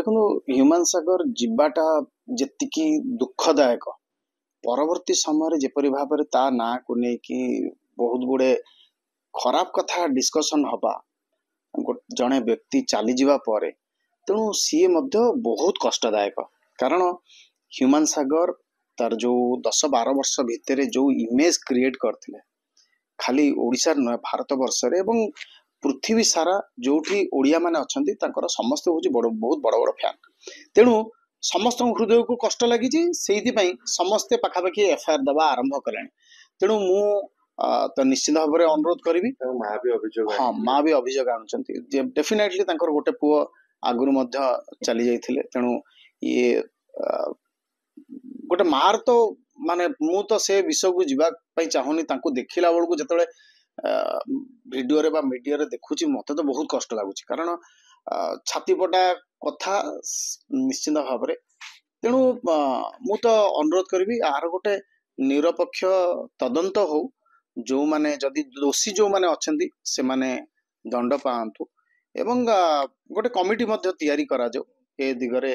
देखो ह्यूमान सागर जीवाटा जेतिकी दुखदायक परवर्ती समय जेपरी भाव में ता ना को लेकिन बहुत गुड़े खराब कथा डिस्कशन हवा जड़े व्यक्ति चली जावा पर तेणु सी बहुत कष्टदायक कारण ह्यूमान सागर तार जो 10-12 वर्ष भितर जो इमेज क्रिएट करते खाली ओडिशा नुह भारत वर्ष रे एवं पृथ्वी सारा जोठी ओडिया माने अछंती तांकर समस्त होची बहुत बड़ बड़ फैन तेणु समस्त हृदय को कष्ट लगी समस्ते पाखापाखि एफआईआर दबा आरंभ कले तेणु मु तो निश्चित भाव में अनुरोध करी हाँ माँ भी अभियोग आणुचंती डेफिनेटली तांकर गोटे पुओ आगुरु मध्य चली जाइथिले तेणु ये गोटे मार तो माने मु तो से विषय को जीवा पई चाहूनी तांको देखिला बेल को जतले भिडियो रे बा मीडिया रे देखुची मते तो बहुत कष्ट लागुची कारण छातीपटा कथा निश्चित भाव में तेणु मु तो अनुरोध करी आर गोटे निरपेक्ष तदंत हो जो माने जदि दोषी जो माने अछंती से माने दंड पाआंतु एवं गोटे कमिटी मध्य तैयारी करा जो ए दिगरे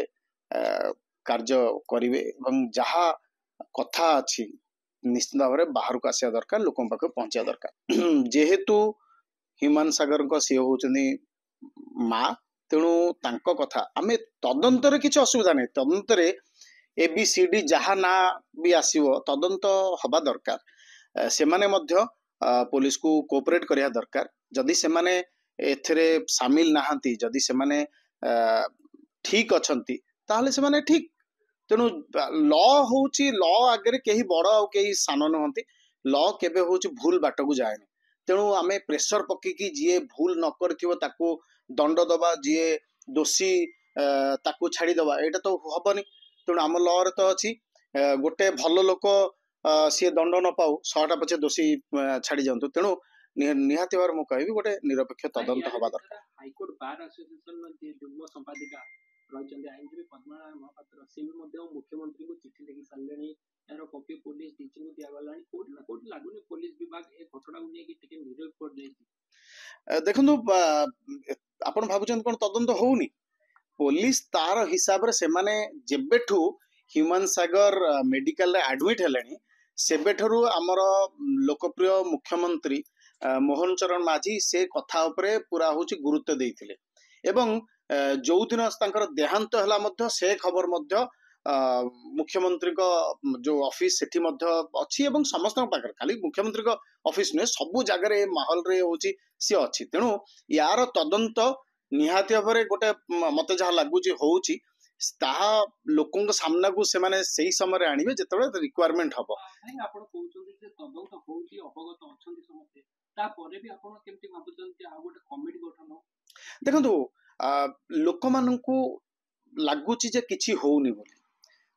कार्य करिवे एवं जहा कथा अछि निश्चित भाव में बाहर को आसिया दरकार लोकों पाखे पहुंचा दरकार जेहेतु ह्यूमान सागर को सी होचनी माँ तेणु तांको कथा आमे तदंतर किसी असुविधा नहीं तदंतर ABCD जहा ना भी आसीबो तदंत हवा दरकार से माने मध्य पुलिस को कोऑपरेट करिया दरकार जदि से माने एथरे शामिल नाहंती जदि से माने ठीक अछंती ताहले से माने ठीक तेणु लॉ होची लॉ आगे कहीं बड़ आ कहीं सान नुहंती लॉ केबे होची भूल बाट को जाएनी तेणु आमे प्रेशर पकईकी जी भूल न करथिबो ताको दंड दबा जी दोषी ताको छाड़ी दबा एटा तो हबनी तेणु आम लॉ रे तो अछि गोटे भल लोक सी दंड न पाऊ 100टा पछे दोषी छाड़ी जांतु तेणु निहाती बार मु कहबी गोटे निरपेक्ष तदंत हवा दरकार हाईकोर्ट बार एसोसिएशन जे जुग्म संपादिका रही आईनजीवी पद्मनाभ महापात्र से मुख्यमंत्री को चिठी लिखि सारे यार कॉपी पुलिस डीजी को दिगला कोर्ट ना कोर्ट लगुनि पुलिस विभाग ए घटना को लेकिन निरपेक्ष कर देखु आपण भाबुचन कोन तदंत होउनी पुलिस तार हिसाब रे से माने जेबेठू ह्यूमान सागर मेडिकल रे एडमिट हेलेनी सेबेठरू हमर लोकप्रिय मुख्यमंत्री मोहन चरण माझी से कथा उपरे पूरा होची गुरुत्व देइथिले एवं जो दिन देहांत है मध्य से खबर मध्य मुख्यमंत्री को जो ऑफिस सेठी मध्य अच्छी एवं समस्त पाखर खाली मुख्यमंत्री को ऑफिस नुहे सबू जगह माहौल रे होची सी अच्छी तेणु यार तदंत निहाती भाव में गोटे मत जहाँ लगुच होची ताहा लोकों सामना को से माने सही समय आनिबे जेतबे रिक्वायरमेंट हबो आपण कहउछोंती जे तदंत होची अवगत अछंती समस्ते ता परे भी आपण केमति भाबुचंती आ गोटे कमिटी गठन देखंतु लोक मानकू लगुच किसी होनी बोली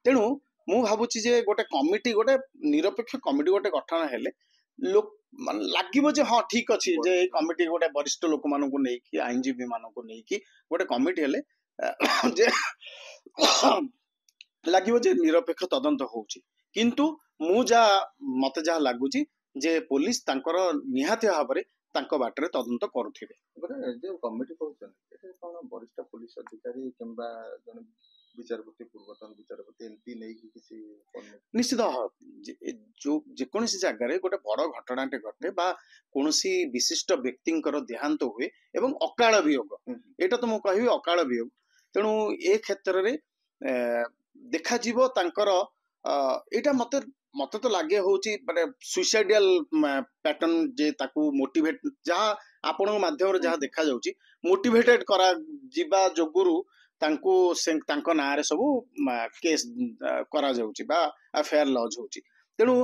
तेणु मु भावुची जे गोटे कमिटी गोटे निरपेक्ष कमिटी गोटे गठन हेले लोक मान लागिबो जे हाँ ठीक अच्छी जे कमिटी गोटे वरिष्ठ लोक मानकू नै कि आईनजीवी मानकू नै कि गोटे कमिटी हेले जे लागिबो जे निरपेक्ष तदंत होउची किंतु मु जा मते जा लागुची जे पुलिस तांकर निहाती भाबरे तांको बाटरे तदंत करुथिबे गोटे जे कमिटी कहउछन एटा कोन वरिष्ठ पुलिस अधिकारी किंबा जन विचारपति पूर्वतन विचारपति एमपी नै कि किसी निश्चित जो जेकोसी जगार गोटे बड़ घटनाटे घटे बा कोनोसी विशिष्ट व्यक्तिंकर देहांत हुए एवं अकाल वियोग एटा तो मु कहबी अकाल वियोग तेणु ए क्षेत्र रे देखा जीवो तांकर एटा मते मत तो लगे हूँ माने सुइसाइडियल पैटर्न जे ताकू मोटिवेट जहाँ आपण माध्यम जहाँ देखा जाउची मोटिवेटेड करा जीवा जोगुरु तांको से तांको नारे सबू केस करा जाउची बा एफआईआर लॉज होची तेणु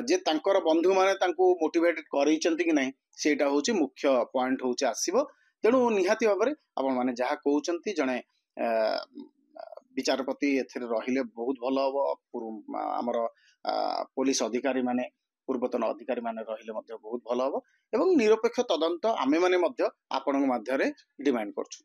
जे तांकर बंधु माने तांको मोटिवेटेड करैचंती कि नहीं सेटा होची मुख्य पॉइंट होची आसीबो तेणु निहाती भाव में आपण माने जहाँ कहउचंती जणे विचारपति एथिरे रहिले बहुत भल हम आमर पुलिस अधिकारी माने पूर्वतन अधिकारी माने रहिले मध्य बहुत भल हम एवं निरपेक्ष तदंत आमे माने मध्य आपणक माध्यरे डिमांड करछु।